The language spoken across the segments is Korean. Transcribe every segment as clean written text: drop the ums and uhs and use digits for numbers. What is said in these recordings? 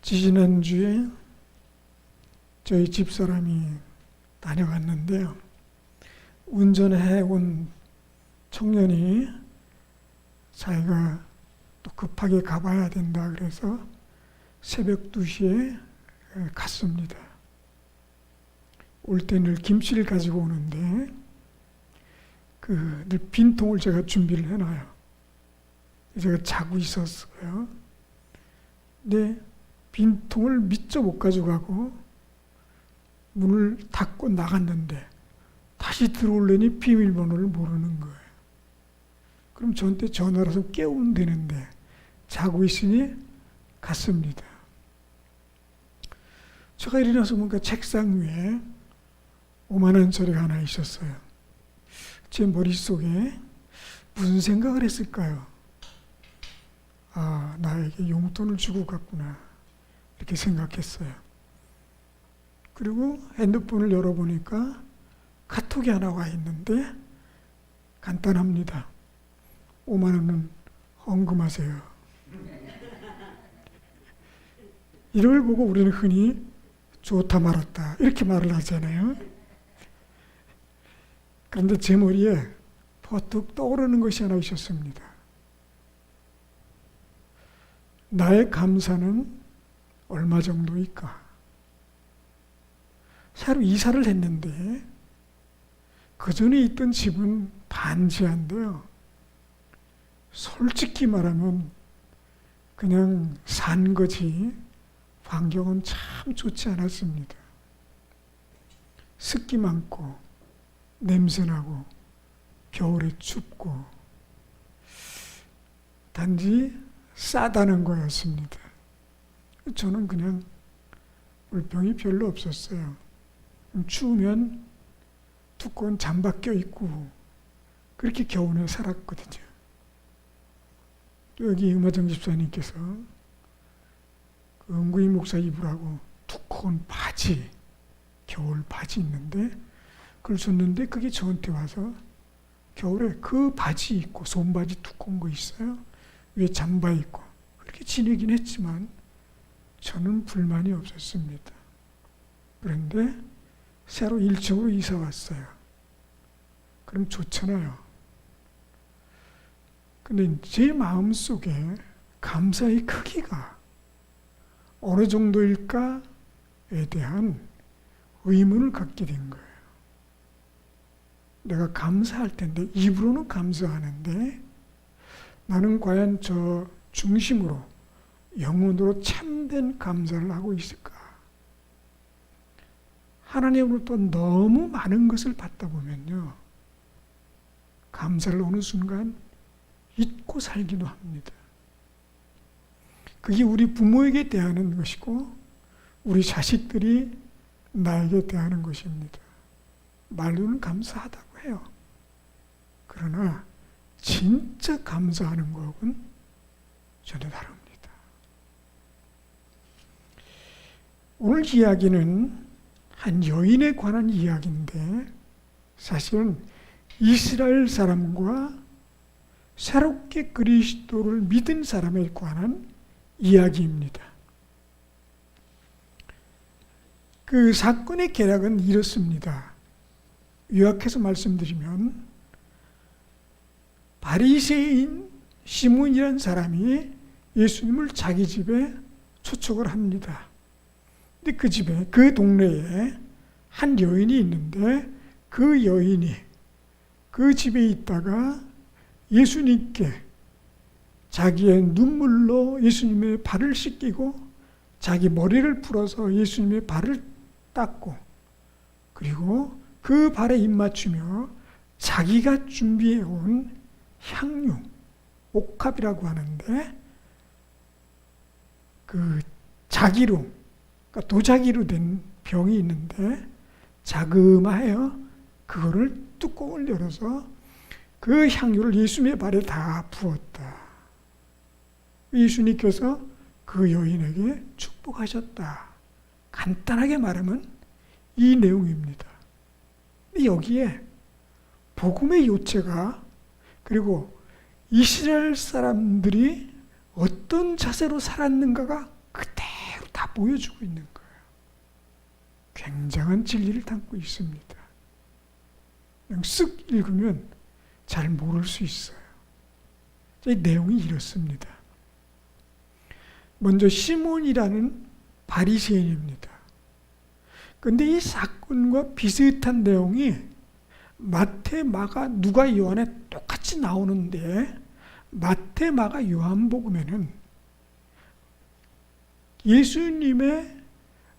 지지난주에 저희 집사람이 다녀갔는데요. 운전해 온 청년이 자기가 또 급하게 가봐야 된다 그래서 새벽 2시에 갔습니다. 올 때 늘 김치를 가지고 오는데 늘 빈통을 제가 준비를 해놔요. 제가 자고 있었어요. 근데 빈통을 미처 못 가져가고 문을 닫고 나갔는데 다시 들어오려니 비밀번호를 모르는 거예요. 그럼 저한테 전화를 해서 깨우면 되는데 자고 있으니 갔습니다. 제가 일어나서 보니까 책상 위에 5만 원짜리가 하나 있었어요. 제 머릿속에 무슨 생각을 했을까요? 아, 나에게 용돈을 주고 갔구나 이렇게 생각했어요. 그리고 핸드폰을 열어보니까 카톡이 하나 와 있는데 간단합니다. 5만 원은 헌금하세요. 이걸 보고 우리는 흔히 좋다 말았다 이렇게 말을 하잖아요. 그런데 제 머리에 퍼뜩 떠오르는 것이 하나 있었습니다. 나의 감사는 얼마 정도일까? 새로 이사를 했는데 그 전에 있던 집은 반지하인데요. 솔직히 말하면 그냥 산 거지 환경은 참 좋지 않았습니다. 습기 많고 냄새나고 겨울에 춥고 단지 싸다는 거였습니다. 저는 그냥 물병이 별로 없었어요. 추우면 두꺼운 잠바 껴입고 그렇게 겨울에 살았거든요. 또 여기 음화정 집사님께서 은구이 목사 입으라고 두꺼운 바지, 겨울 바지 있는데 그걸 줬는데 그게 저한테 와서 겨울에 그 바지 입고 손바지 두꺼운 거 있어요. 위에 잠바 입고 그렇게 지내긴 했지만 저는 불만이 없었습니다. 그런데 새로 1층으로 이사 왔어요. 그럼 좋잖아요. 근데 제 마음속에 감사의 크기가 어느 정도일까에 대한 의문을 갖게 된 거예요. 내가 감사할 텐데 입으로는 감사하는데 나는 과연 저 중심으로 영혼으로 참된 감사를 하고 있을까? 하나님으로부터 너무 많은 것을 받다 보면요. 감사를 어느 순간 잊고 살기도 합니다. 그게 우리 부모에게 대하는 것이고 우리 자식들이 나에게 대하는 것입니다. 말로는 감사하다고 해요. 그러나 진짜 감사하는 것은 전혀 다릅니다. 오늘 이야기는 한 여인에 관한 이야기인데 사실은 이스라엘 사람과 새롭게 그리스도를 믿은 사람에 관한 이야기입니다. 그 사건의 개략은 이렇습니다. 요약해서 말씀드리면 바리새인 시몬이라는 사람이 예수님을 자기 집에 초청을 합니다. 근데 그 집에, 그 동네에 한 여인이 있는데 그 여인이 그 집에 있다가 예수님께 자기의 눈물로 예수님의 발을 씻기고 자기 머리를 풀어서 예수님의 발을 닦고 그리고 그 발에 입맞추며 자기가 준비해온 향유, 옥합이라고 하는데 그 자기로, 그러니까 도자기로 된 병이 있는데 자그마해요. 그거를 뚜껑을 열어서 그 향유를 예수님의 발에 다 부었다. 예수님께서 그 여인에게 축복하셨다. 간단하게 말하면 이 내용입니다. 여기에 복음의 요체가 그리고 이스라엘 사람들이 어떤 자세로 살았는가가 그대로 다 보여주고 있는 거예요. 굉장한 진리를 담고 있습니다. 그냥 쓱 읽으면 잘 모를 수 있어요. 이 내용이 이렇습니다. 먼저 시몬이라는 바리새인입니다. 그런데 이 사건과 비슷한 내용이 마태, 마가, 누가, 요한에 똑같이 나오는데 마태, 마가, 요한복음에는 예수님의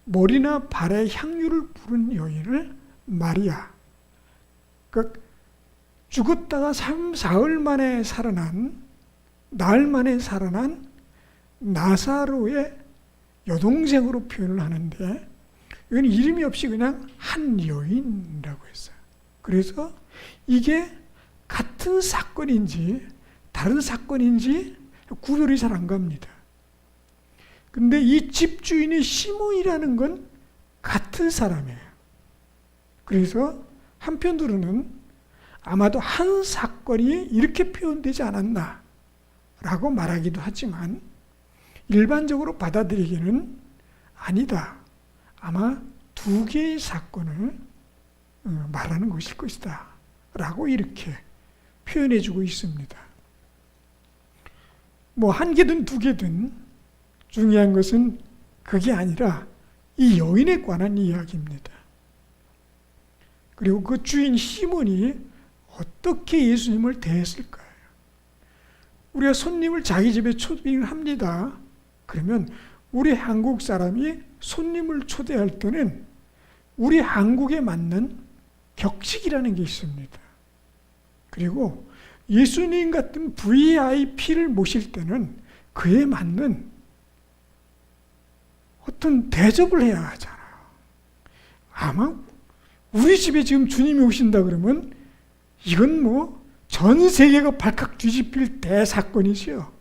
머리나 발에 향유를 부른 여인을 마리아, 그러니까 죽었다가 3, 4일 만에 살아난, 나흘 만에 살아난 나사로의 여동생으로 표현을 하는데 이건 이름이 없이 그냥 한 여인이라고 했어요. 그래서 이게 같은 사건인지 다른 사건인지 구별이 잘 안 갑니다. 근데 이 집주인이 시몬이라는 건 같은 사람이에요. 그래서 한편으로는 아마도 한 사건이 이렇게 표현되지 않았나 라고 말하기도 하지만 일반적으로 받아들이기는 아니다. 아마 두 개의 사건을 말하는 것일 것이다 라고 이렇게 표현해주고 있습니다. 뭐 한 개든 두 개든 중요한 것은 그게 아니라 이 여인에 관한 이야기입니다. 그리고 그 주인 시몬이 어떻게 예수님을 대했을까요? 우리가 손님을 자기 집에 초빙을 합니다. 그러면 우리 한국 사람이 손님을 초대할 때는 우리 한국에 맞는 격식이라는 게 있습니다. 그리고 예수님 같은 VIP를 모실 때는 그에 맞는 어떤 대접을 해야 하잖아요. 아마 우리 집에 지금 주님이 오신다 그러면 이건 뭐 전 세계가 발칵 뒤집힐 대사건이지요.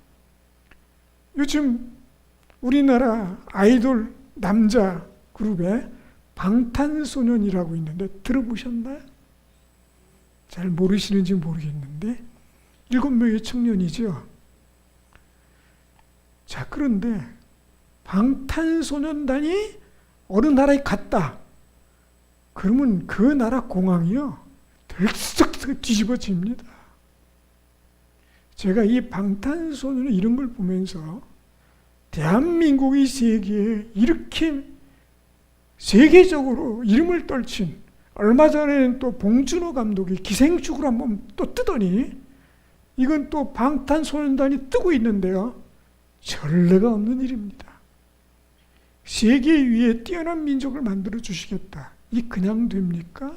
요즘 우리나라 아이돌 남자 그룹에 방탄소년이라고 있는데 들어보셨나요? 잘 모르시는지 모르겠는데 7명의 청년이죠. 자, 그런데 방탄소년단이 어느 나라에 갔다. 그러면 그 나라 공항이요 들썩 뒤집어집니다. 제가 이 방탄소년 이런 걸 보면서 대한민국이 세계에 이렇게 세계적으로 이름을 떨친, 얼마 전에는 또 봉준호 감독이 기생충으로 한번 또 뜨더니 이건 또 방탄소년단이 뜨고 있는데요. 전례가 없는 일입니다. 세계 위에 뛰어난 민족을 만들어 주시겠다. 이 그냥 됩니까?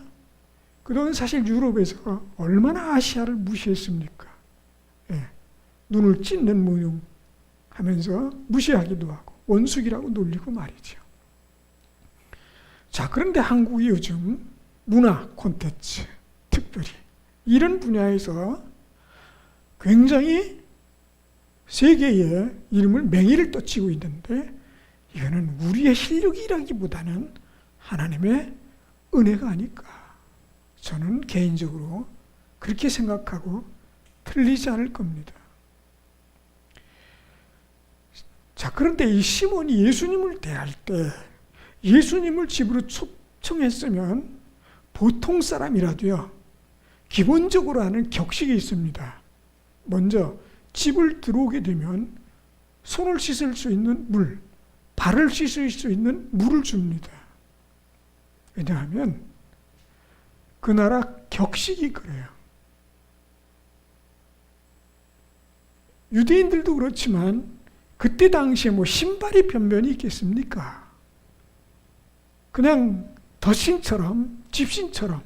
그동안 사실 유럽에서 얼마나 아시아를 무시했습니까? 예, 눈을 찢는 무용 하면서 무시하기도 하고 원숙이라고 놀리고 말이죠. 자, 그런데 한국이 요즘 문화 콘텐츠, 특별히 이런 분야에서 굉장히 세계의 이름을 맹위를 떠치고 있는데 이거는 우리의 실력이라기보다는 하나님의 은혜가 아닐까. 저는 개인적으로 그렇게 생각하고 틀리지 않을 겁니다. 자, 그런데 이 시몬이 예수님을 대할 때 예수님을 집으로 초청했으면 보통 사람이라도요 기본적으로 하는 격식이 있습니다. 먼저 집을 들어오게 되면 손을 씻을 수 있는 물, 발을 씻을 수 있는 물을 줍니다. 왜냐하면 그 나라 격식이 그래요. 유대인들도 그렇지만 그때 당시에 뭐 신발이 변변이 있겠습니까? 그냥 덧신처럼 집신처럼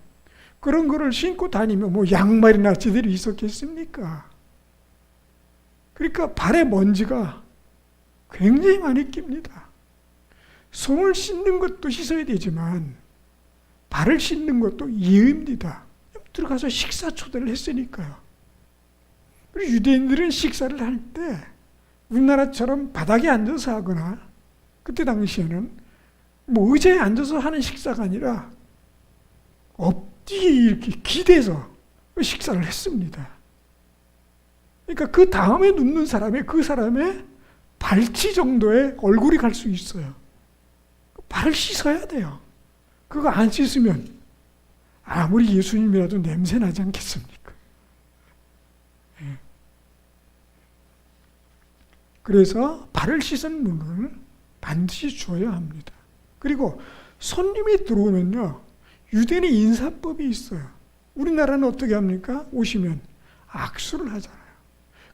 그런 거를 신고 다니면 뭐 양말이나 제대로 있었겠습니까? 그러니까 발에 먼지가 굉장히 많이 낍니다. 손을 씻는 것도 씻어야 되지만 발을 씻는 것도 예의입니다. 들어가서 식사 초대를 했으니까요. 그리고 유대인들은 식사를 할 때 우리나라처럼 바닥에 앉아서 하거나 그때 당시에는 뭐 의자에 앉아서 하는 식사가 아니라 엎드게 이렇게 기대서 식사를 했습니다. 그러니까 그 다음에 눕는 사람의 그 사람의 발치 정도의 얼굴이 갈 수 있어요. 발을 씻어야 돼요. 그거 안 씻으면 아무리 예수님이라도 냄새 나지 않겠습니까? 예. 그래서 발을 씻은 물을 반드시 주어야 합니다. 그리고 손님이 들어오면요, 유대인의 인사법이 있어요. 우리나라는 어떻게 합니까? 오시면 악수를 하잖아요.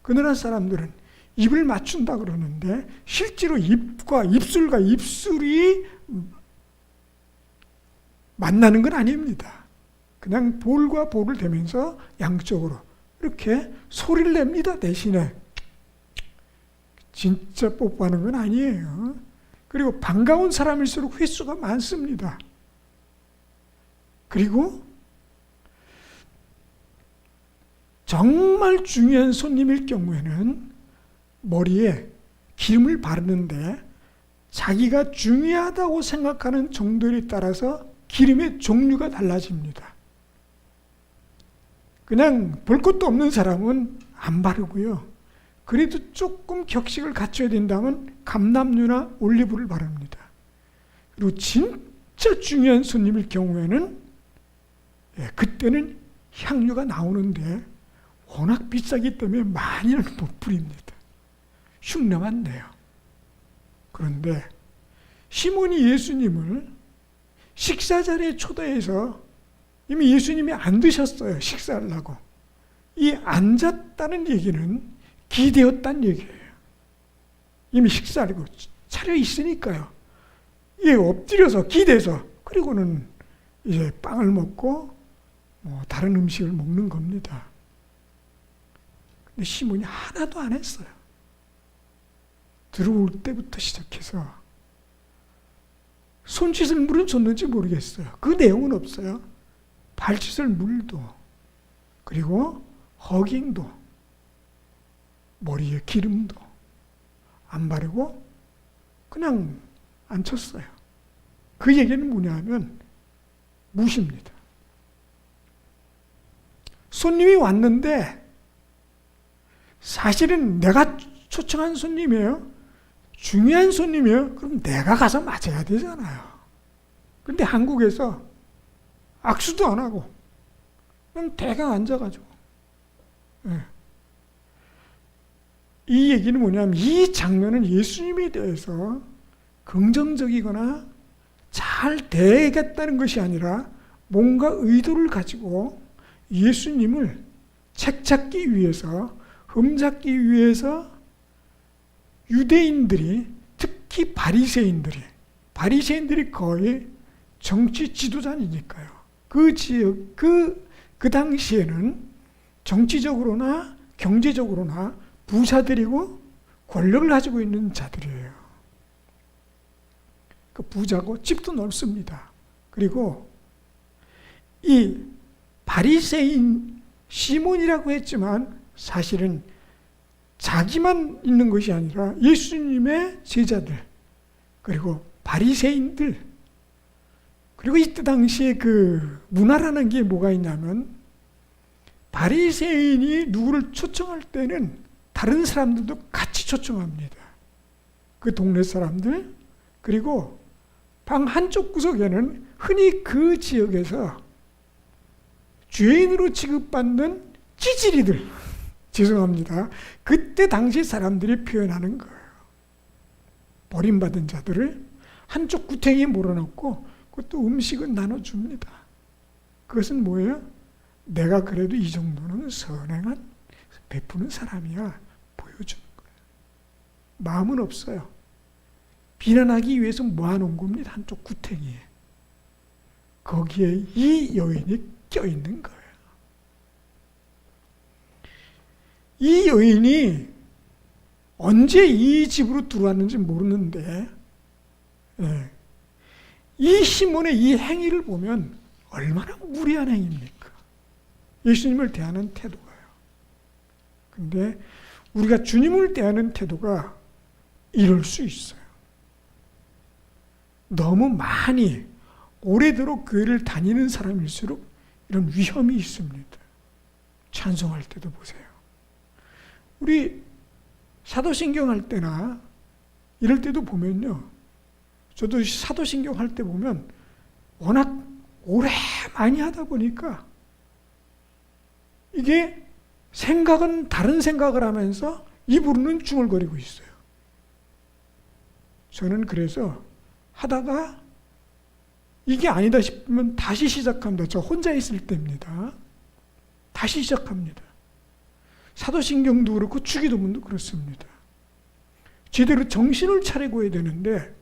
그 나라 사람들은 입을 맞춘다 그러는데 실제로 입과 입술과 입술이 만나는 건 아닙니다. 그냥 볼과 볼을 대면서 양쪽으로 이렇게 소리를 냅니다. 대신에 진짜 뽀뽀하는 건 아니에요. 그리고 반가운 사람일수록 횟수가 많습니다. 그리고 정말 중요한 손님일 경우에는 머리에 기름을 바르는데 자기가 중요하다고 생각하는 정도에 따라서 기름의 종류가 달라집니다. 그냥 볼 것도 없는 사람은 안 바르고요. 그래도 조금 격식을 갖춰야 된다면 감람유나 올리브를 바릅니다. 그리고 진짜 중요한 손님일 경우에는 그때는 향유가 나오는데 워낙 비싸기 때문에 많이는 못 뿌립니다. 흉내만 내요. 그런데 시몬이 예수님을 식사 자리에 초대해서 이미 예수님이 안 드셨어요. 식사하려고. 이 앉았다는 얘기는 기대었다는 얘기예요. 이미 식사하고 차려 있으니까요. 예, 엎드려서 기대서 그리고는 이제 빵을 먹고 다른 음식을 먹는 겁니다. 근데 시몬이 하나도 안 했어요. 들어올 때부터 시작해서 손 씻을 물은 줬는지 모르겠어요. 그 내용은 없어요. 발 씻을 물도 그리고 허깅도 머리에 기름도 안 바르고 그냥 앉혔어요. 그 얘기는 뭐냐면 무시입니다. 손님이 왔는데 사실은 내가 초청한 손님이에요. 중요한 손님이에요. 그럼 내가 가서 맞아야 되잖아요. 근데 한국에서 악수도 안 하고 그냥 대강 앉아가지고 이 얘기는 뭐냐면 이 장면은 예수님에 대해서 긍정적이거나 잘 대하겠다는 것이 아니라 뭔가 의도를 가지고 예수님을 책잡기 위해서 흠잡기 위해서 유대인들이 특히 바리새인들이 거의 정치 지도자니까요. 그 지역 그 당시에는 정치적으로나 경제적으로나 부자들이고 권력을 가지고 있는 자들이에요. 그 부자고 집도 넓습니다. 그리고 이 바리새인 시몬이라고 했지만 사실은 자기만 있는 것이 아니라 예수님의 제자들 그리고 바리새인들 그리고 이때 당시에 그 문화라는 게 뭐가 있냐면 바리새인이 누구를 초청할 때는 다른 사람들도 같이 초청합니다. 그 동네 사람들 그리고 방 한쪽 구석에는 흔히 그 지역에서 죄인으로 취급받는 찌질이들 죄송합니다. 그때 당시 사람들이 표현하는 거예요. 버림받은 자들을 한쪽 구탱이에 몰아넣고 그것도 음식은 나눠줍니다. 그것은 뭐예요? 내가 그래도 이 정도는 선행한 베푸는 사람이야 보여주는 거예요. 마음은 없어요. 비난하기 위해서 모아놓은 겁니다. 한쪽 구탱이에. 거기에 이 여인이 껴있는 거예요. 이 여인이 언제 이 집으로 들어왔는지 모르는데 이 시몬의 이 행위를 보면 얼마나 무리한 행위입니까? 예수님을 대하는 태도가요. 근데 우리가 주님을 대하는 태도가 이럴 수 있어요. 너무 많이 오래도록 교회를 다니는 사람일수록 이런 위험이 있습니다. 찬송할 때도 보세요. 우리 사도신경 할 때나 이럴 때도 보면요. 저도 사도신경 할 때 보면 워낙 오래 많이 하다 보니까 이게 생각은 다른 생각을 하면서 입으로는 중얼거리고 있어요. 저는 그래서 하다가 이게 아니다 싶으면 다시 시작합니다. 저 혼자 있을 때입니다. 다시 시작합니다. 사도신경도 그렇고 주기도문도 그렇습니다. 제대로 정신을 차리고 해야 되는데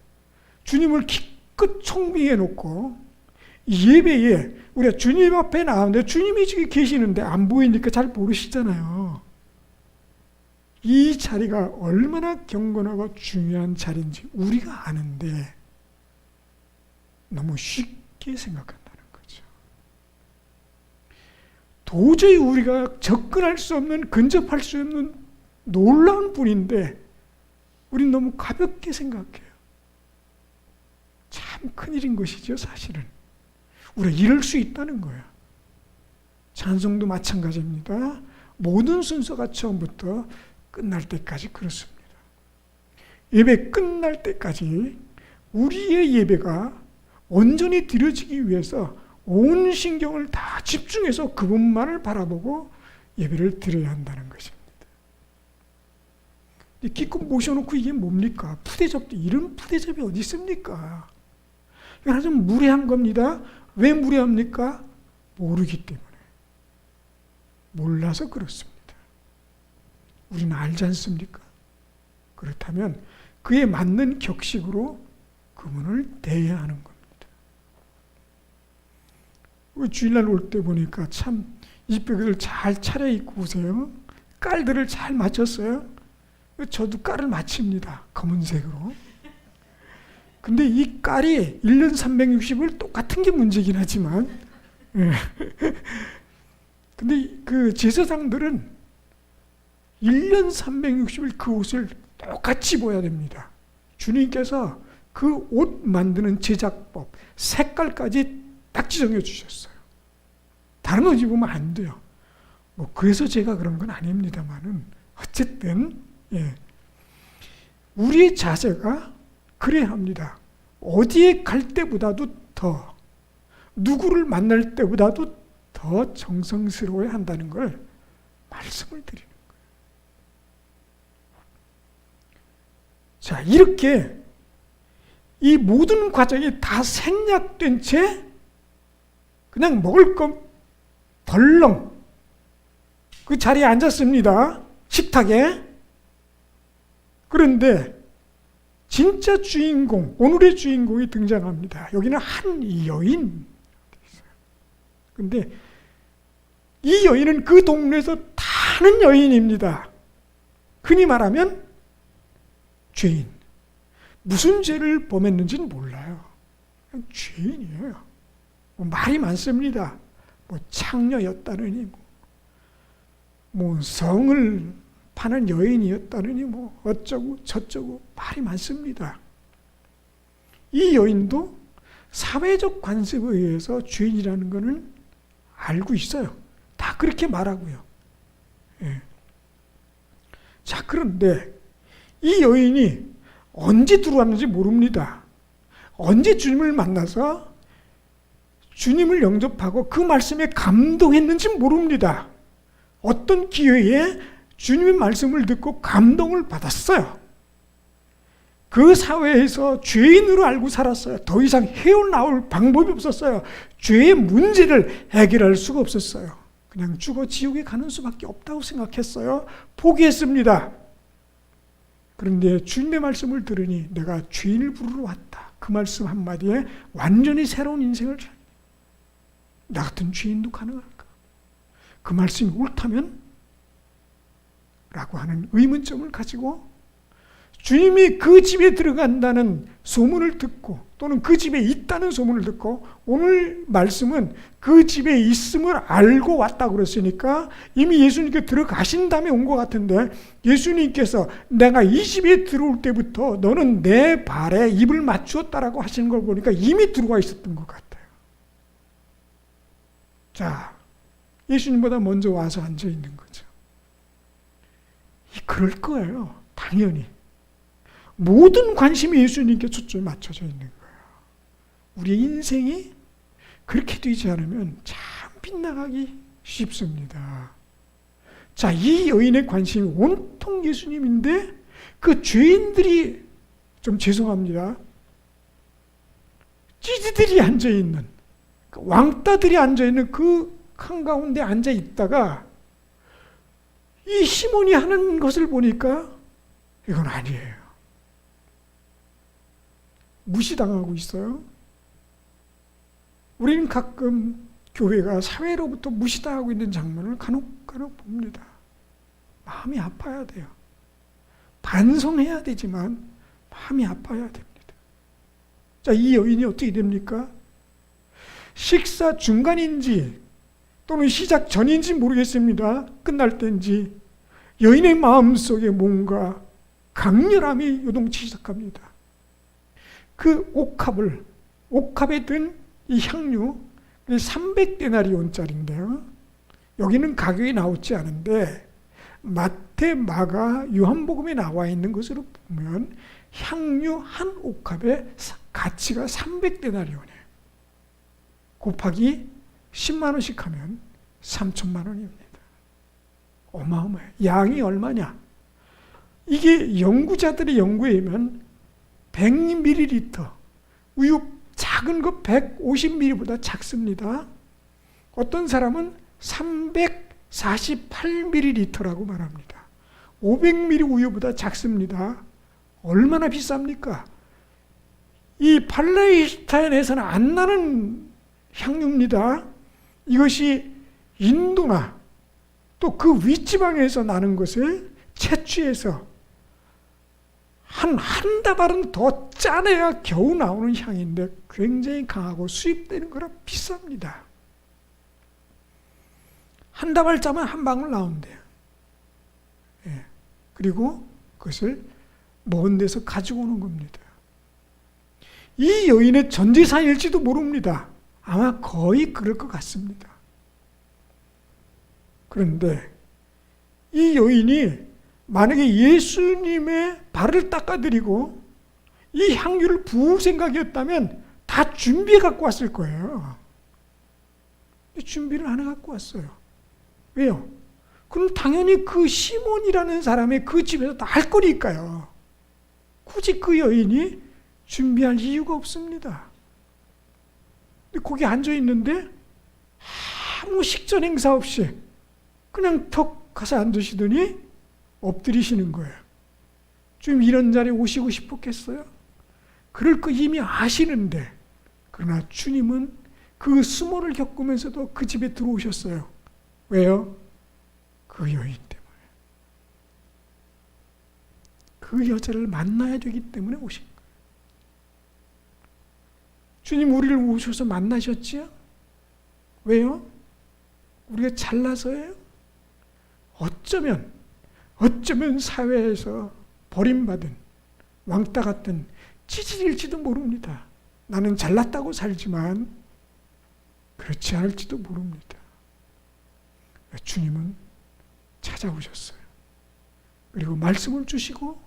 주님을 기껏 청빙해 놓고 예배에 우리가 주님 앞에 나오는데 주님이 지금 계시는데 안 보이니까 잘 모르시잖아요. 이 자리가 얼마나 경건하고 중요한 자리인지 우리가 아는데 너무 쉽게 생각한다는 거죠. 도저히 우리가 접근할 수 없는, 근접할 수 없는 놀라운 분인데 우리는 너무 가볍게 생각해요. 참 큰일인 것이죠, 사실은. 우리가 이럴 수 있다는 거예요. 찬송도 마찬가지입니다. 모든 순서가 처음부터 끝날 때까지 그렇습니다. 예배 끝날 때까지 우리의 예배가 온전히 드려지기 위해서 온 신경을 다 집중해서 그분만을 바라보고 예배를 드려야 한다는 것입니다. 기껏 모셔놓고 이게 뭡니까? 푸대접도 이런 푸대접이 어디 있습니까? 이건 아주 무례한 겁니다. 왜 무례합니까? 모르기 때문에. 몰라서 그렇습니다. 우리는 알지 않습니까? 그렇다면 그에 맞는 격식으로 그분을 대해야 하는 겁니다. 주일날 올 때 보니까 참 이쁘게들 잘 차려입고 오세요. 깔들을 잘 맞췄어요. 저도 깔을 맞춥니다. 검은색으로. 근데 이 깔이 1년 360일 똑같은 게 문제긴 하지만 근데 그 제사장들은 1년 360일 그 옷을 똑같이 입어야 됩니다. 주님께서 그 옷 만드는 제작법, 색깔까지 딱 지정해 주셨어요. 다른 옷 입으면 안 돼요. 뭐 그래서 제가 그런 건 아닙니다만은 어쨌든 우리의 자세가 그래야 합니다. 어디에 갈 때보다도 더, 누구를 만날 때보다도 더 정성스러워야 한다는 걸 말씀을 드리는 거예요. 자, 이렇게 이 모든 과정이 다 생략된 채 그냥 먹을 것 덜렁 그 자리에 앉았습니다. 식탁에. 그런데 진짜 주인공, 오늘의 주인공이 등장합니다. 여기는 한 여인. 근데 이 여인은 그 동네에서 다른 여인입니다. 흔히 말하면 죄인. 무슨 죄를 범했는지는 몰라요. 그냥 죄인이에요. 말이 많습니다. 창녀였다느니, 성을 파는 여인이었다느니, 어쩌고 저쩌고 말이 많습니다. 이 여인도 사회적 관습에 의해서 죄인이라는 것은 알고 있어요. 다 그렇게 말하고요. 자, 그런데 이 여인이 언제 들어왔는지 모릅니다. 언제 주님을 만나서 주님을 영접하고 그 말씀에 감동했는지 모릅니다. 어떤 기회에 주님의 말씀을 듣고 감동을 받았어요. 그 사회에서 죄인으로 알고 살았어요. 더 이상 헤어나올 방법이 없었어요. 죄의 문제를 해결할 수가 없었어요. 그냥 죽어 지옥에 가는 수밖에 없다고 생각했어요. 포기했습니다. 그런데 주님의 말씀을 들으니 내가 죄인을 부르러 왔다. 그 말씀 한마디에 완전히 새로운 인생을 나 같은 죄인도 가능할까? 그 말씀이 옳다면? 라고 하는 의문점을 가지고 주님이 그 집에 들어간다는 소문을 듣고 또는 그 집에 있다는 소문을 듣고 오늘 말씀은 그 집에 있음을 알고 왔다고 그랬으니까 이미 예수님께 들어가신 다음에 온 것 같은데 예수님께서 내가 이 집에 들어올 때부터 너는 내 발에 입을 맞추었다라고 하시는 걸 보니까 이미 들어와 있었던 것 같아요. 자, 예수님보다 먼저 와서 앉아 있는 거죠. 그럴 거예요. 당연히. 모든 관심이 예수님께 초점이 맞춰져 있는 거예요. 우리의 인생이 그렇게 되지 않으면 참 빗나가기 쉽습니다. 자, 이 여인의 관심이 온통 예수님인데 그 죄인들이, 좀 죄송합니다, 찌지들이 앉아있는, 왕따들이 앉아있는 그 한가운데 앉아있다가 이 시몬이 하는 것을 보니까 이건 아니에요. 무시당하고 있어요. 우리는 가끔 교회가 사회로부터 무시당하고 있는 장면을 간혹 봅니다. 마음이 아파야 돼요. 반성해야 되지만 마음이 아파야 됩니다. 자, 이 여인이 어떻게 됩니까? 식사 중간인지 또는 시작 전인지 모르겠습니다. 끝날 때인지 여인의 마음속에 뭔가 강렬함이 요동치기 시작합니다. 그 옥합에 든 이 향유 300데나리온짜리인데요. 여기는 가격이 나오지 않은데 마태, 마가, 요한복음에 나와 있는 것으로 보면 향유 한 옥합의 가치가 300데나리온이에요. 곱하기 10만 원씩 하면 3천만 원입니다. 어마어마해요. 양이 얼마냐? 이게 연구자들의 연구에 의하면 100ml, 우유 작은 거 150ml보다 작습니다. 어떤 사람은 348ml라고 말합니다. 500ml 우유보다 작습니다. 얼마나 비쌉니까? 이 팔레스타인에서는 안 나는 향유입니다. 이것이 인도나 또 그 윗지방에서 나는 것을 채취해서 한 다발은 더 짜내야 겨우 나오는 향인데 굉장히 강하고 수입되는 거라 비쌉니다. 한 다발 짜면 한 방울 나온대요. 예. 그리고 그것을 먼 데서 가지고 오는 겁니다. 이 여인의 전 재산일지도 모릅니다. 아마 거의 그럴 것 같습니다. 그런데 이 여인이 만약에 예수님의 발을 닦아드리고 이 향유를 부을 생각이었다면 다 준비해 갖고 왔을 거예요. 준비를 안 해 갖고 왔어요. 왜요? 그럼 당연히 그 시몬이라는 사람의 그 집에서 다 할 거니까요. 굳이 그 여인이 준비할 이유가 없습니다. 거기 앉아 있는데 아무 식전 행사 없이 그냥 턱 가서 앉으시더니 엎드리시는 거예요. 좀 이런 자리에 오시고 싶었겠어요? 그럴 거 이미 아시는데, 그러나 주님은 그 수모를 겪으면서도 그 집에 들어오셨어요. 왜요? 그 여인 때문에. 그 여자를 만나야 되기 때문에 오신 거예요. 주님 우리를 오셔서 만나셨지요? 왜요? 우리가 잘나서예요? 어쩌면 사회에서 버림받은 왕따 같은 찌질일지도 모릅니다. 나는 잘났다고 살지만 그렇지 않을지도 모릅니다. 주님은 찾아오셨어요. 그리고 말씀을 주시고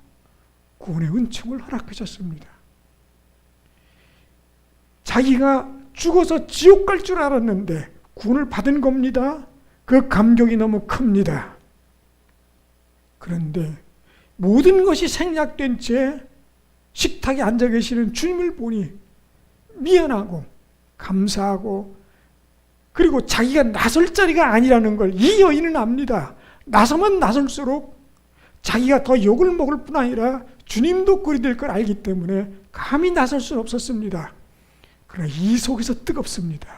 구원의 은총을 허락하셨습니다. 자기가 죽어서 지옥 갈 줄 알았는데 구원을 받은 겁니다. 그 감격이 너무 큽니다. 그런데 모든 것이 생략된 채 식탁에 앉아 계시는 주님을 보니 미안하고 감사하고, 그리고 자기가 나설 자리가 아니라는 걸 이 여인은 압니다. 나서면 나설수록 자기가 더 욕을 먹을 뿐 아니라 주님도 꼴이 될 걸 알기 때문에 감히 나설 수는 없었습니다. 그러나 이 속에서 뜨겁습니다.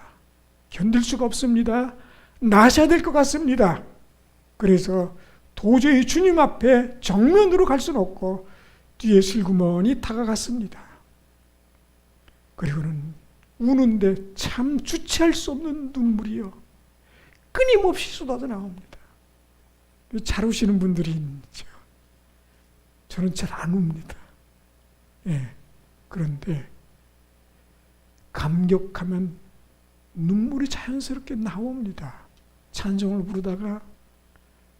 견딜 수가 없습니다. 나셔야 될 것 같습니다. 그래서 도저히 주님 앞에 정면으로 갈 수는 없고 뒤에 슬그머니 다가갔습니다. 그리고는 우는데 참 주체할 수 없는 눈물이요 끊임없이 쏟아져 나옵니다. 잘 우시는 분들이 있죠. 저는 잘 안 웁니다. 예. 그런데 감격하면 눈물이 자연스럽게 나옵니다. 찬송을 부르다가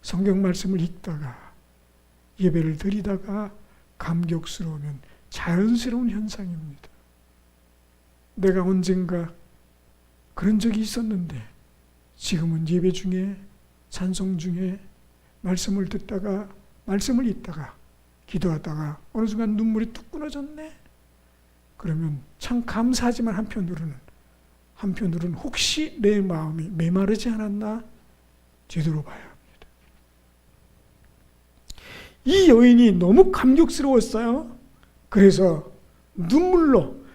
성경 말씀을 읽다가 예배를 드리다가 감격스러우면 자연스러운 현상입니다. 내가 언젠가 그런 적이 있었는데 지금은 예배 중에, 찬송 중에 말씀을 듣다가, 말씀을 읽다가, 기도하다가 어느 순간 눈물이 뚝 끊어졌네. 그러면 참 감사하지만 한편으로는 혹시 내 마음이 메마르지 않았나 되돌아봐야 합니다. 이 여인이 너무 감격스러웠어요. 그래서 눈물로,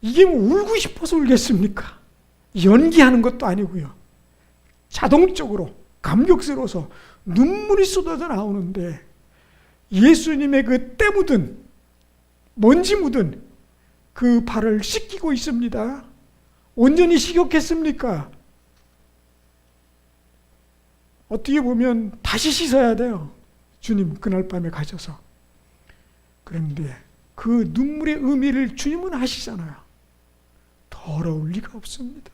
이게 뭐 울고 싶어서 울겠습니까? 연기하는 것도 아니고요. 자동적으로 감격스러워서 눈물이 쏟아져 나오는데 예수님의 그 때 묻은, 먼지 묻은 그 발을 씻기고 있습니다. 온전히 식욕했습니까? 어떻게 보면 다시 씻어야 돼요. 주님 그날 밤에 가셔서. 그런데 그 눈물의 의미를 주님은 아시잖아요. 더러울 리가 없습니다.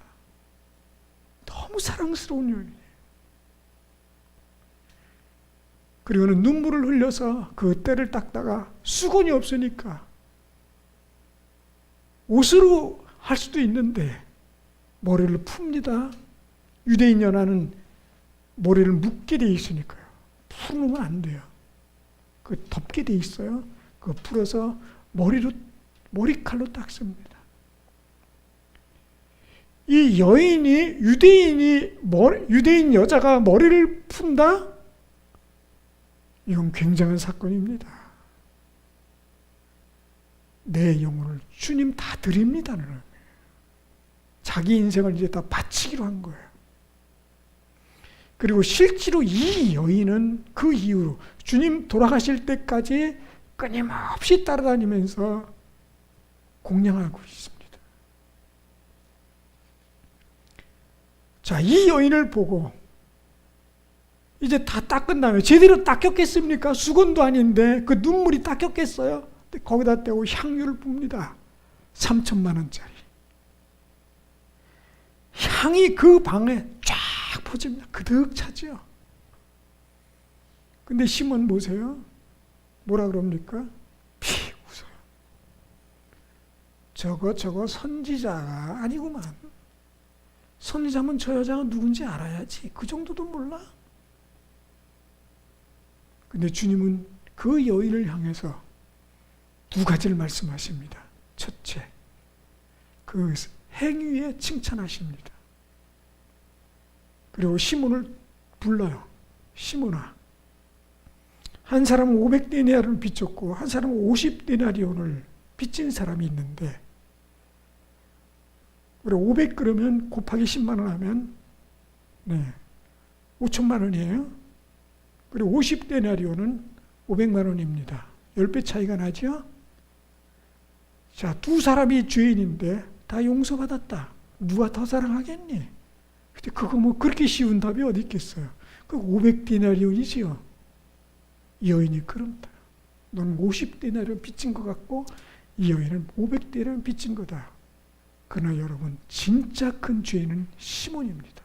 너무 사랑스러운 여인이에요. 그리고는 눈물을 흘려서 그 때를 닦다가 수건이 없으니까 옷으로 할 수도 있는데 머리를 풉니다. 유대인 연하는 머리를 묶게 돼 있으니까요. 풀으면 안 돼요. 그 덮게 돼 있어요. 그거 풀어서 머리칼로 닦습니다. 이 여인이, 유대인 여자가 머리를 푼다? 이건 굉장한 사건입니다. 내 영혼을 주님 다 드립니다는 의미예요. 자기 인생을 이제 다 바치기로 한 거예요. 그리고 실제로 이 여인은 그 이후로 주님 돌아가실 때까지 끊임없이 따라다니면서 공양하고 있습니다. 자, 이 여인을 보고 이제 다 닦은 다음에 제대로 닦였겠습니까? 수건도 아닌데 그 눈물이 닦였겠어요? 근데 거기다 떼고 향유를 뿝니다. 3천만 원짜리. 향이 그 방에 쫙 퍼집니다. 그득 차죠. 근데 시몬 보세요. 뭐라 그럽니까? 피 웃어요. 저거 선지자가 아니구만. 선지자면 저 여자가 누군지 알아야지. 그 정도도 몰라? 근데 주님은 그 여인을 향해서 두 가지를 말씀하십니다. 첫째, 그 행위에 칭찬하십니다. 그리고 시몬을 불러요. 시몬아, 한 사람은 500데나리온을 빚졌고 한 사람은 50데나리온을 빚진 사람이 있는데, 그리고 500 그러면 곱하기 10만 원 하면 5천만 원이에요. 그리고 50데나리온은 500만 원입니다. 10배 차이가 나죠? 자, 두 사람이 죄인인데 다 용서받았다. 누가 더 사랑하겠니? 근데 그거 뭐 그렇게 쉬운 답이 어디 있겠어요? 그 500데나리온이지요. 이 여인이 그런다. 너는 50데나리온 빚진 것 같고 이 여인은 500데나리온 빚진 거다. 그러나 여러분, 진짜 큰 죄인은 시몬입니다.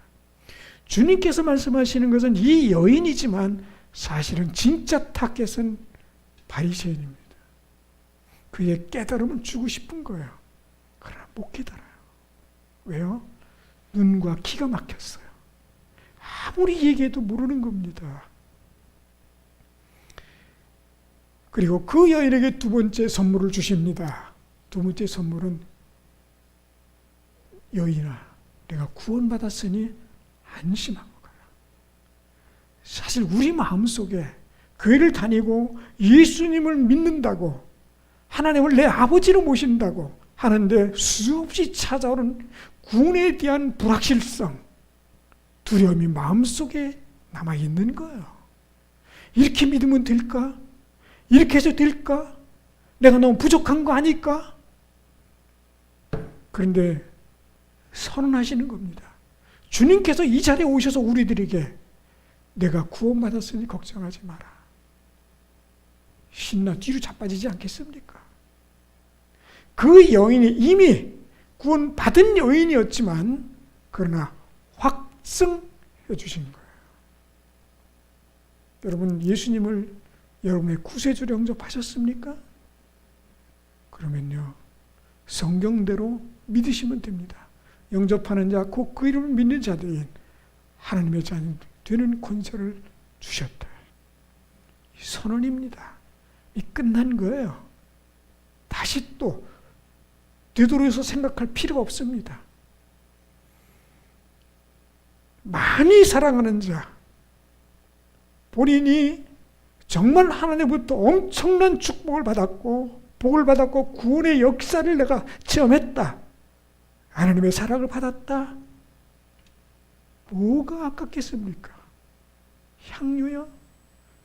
주님께서 말씀하시는 것은 이 여인이지만 사실은 진짜 타겟은 바리새인입니다. 그의 깨달음을 주고 싶은 거예요. 그러나 못 깨달아요. 왜요? 눈과 기가 막혔어요. 아무리 얘기해도 모르는 겁니다. 그리고 그 여인에게 두 번째 선물을 주십니다. 두 번째 선물은, 여인아, 내가 구원받았으니 안심하고 가라. 사실 우리 마음속에 교회를 다니고 예수님을 믿는다고, 하나님을 내 아버지로 모신다고 하는데 수없이 찾아오는 구원에 대한 불확실성, 두려움이 마음속에 남아있는 거예요. 이렇게 믿으면 될까? 이렇게 해서 될까? 내가 너무 부족한 거 아닐까? 그런데 선언하시는 겁니다. 주님께서 이 자리에 오셔서 우리들에게 내가 구원받았으니 걱정하지 마라. 신나 뒤로 자빠지지 않겠습니까? 그 여인이 이미 구원받은 여인이었지만 그러나 확증해 주신 거예요. 여러분, 예수님을 여러분의 구세주를 영접하셨습니까? 그러면요, 성경대로 믿으시면 됩니다. 영접하는 자, 곧 그 이름을 믿는 자들인 하나님의 자녀 되는 권세를 주셨다. 이 선언입니다. 이 끝난 거예요. 다시 또 되돌아서 생각할 필요가 없습니다. 많이 사랑하는 자, 본인이 정말 하나님부터 엄청난 축복을 받았고 복을 받았고 구원의 역사를 내가 체험했다. 하나님의 사랑을 받았다. 뭐가 아깝겠습니까? 향유요?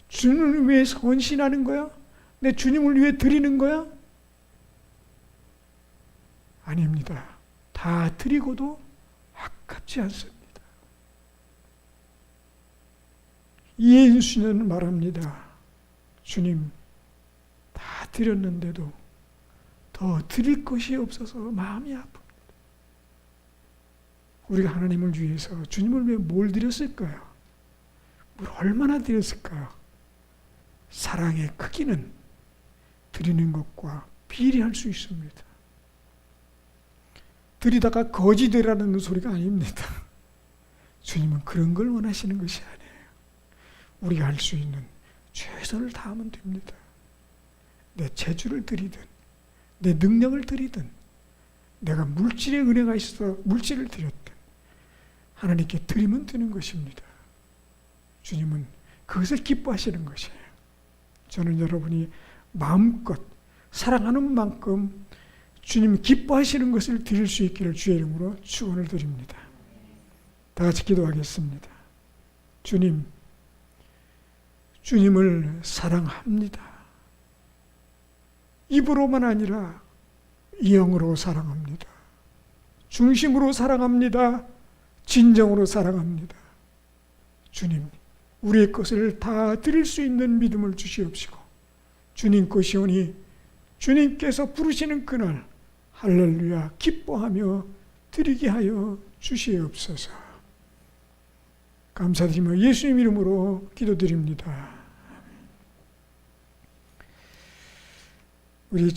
주님을 위해 헌신하는 거야? 내 주님을 위해 드리는 거야? 아닙니다. 다 드리고도 아깝지 않습니다. 이해인수는 말합니다. 주님, 다 드렸는데도 더 드릴 것이 없어서 마음이 아픕니다. 우리가 하나님을 위해서 주님을 위해 뭘 드렸을까요? 뭘 얼마나 드렸을까요? 사랑의 크기는 드리는 것과 비례할 수 있습니다. 드리다가 거지 되라는 소리가 아닙니다. 주님은 그런 걸 원하시는 것이 아니에요. 우리가 할 수 있는 최선을 다하면 됩니다. 내 재주를 드리든 내 능력을 드리든 내가 물질의 은혜가 있어서 물질을 드렸든 하나님께 드리면 되는 것입니다. 주님은 그것을 기뻐하시는 것이에요. 저는 여러분이 마음껏 사랑하는 만큼 주님 기뻐하시는 것을 드릴 수 있기를 주의 이름으로 축원을 드립니다. 다 같이 기도하겠습니다. 주님, 주님을 사랑합니다. 입으로만 아니라 영으로 사랑합니다. 중심으로 사랑합니다. 진정으로 사랑합니다. 주님, 우리의 것을 다 드릴 수 있는 믿음을 주시옵시고 주님 것이오니 주님께서 부르시는 그날 할렐루야 기뻐하며 드리게 하여 주시옵소서. 감사드리며 예수님 이름으로 기도드립니다. 우리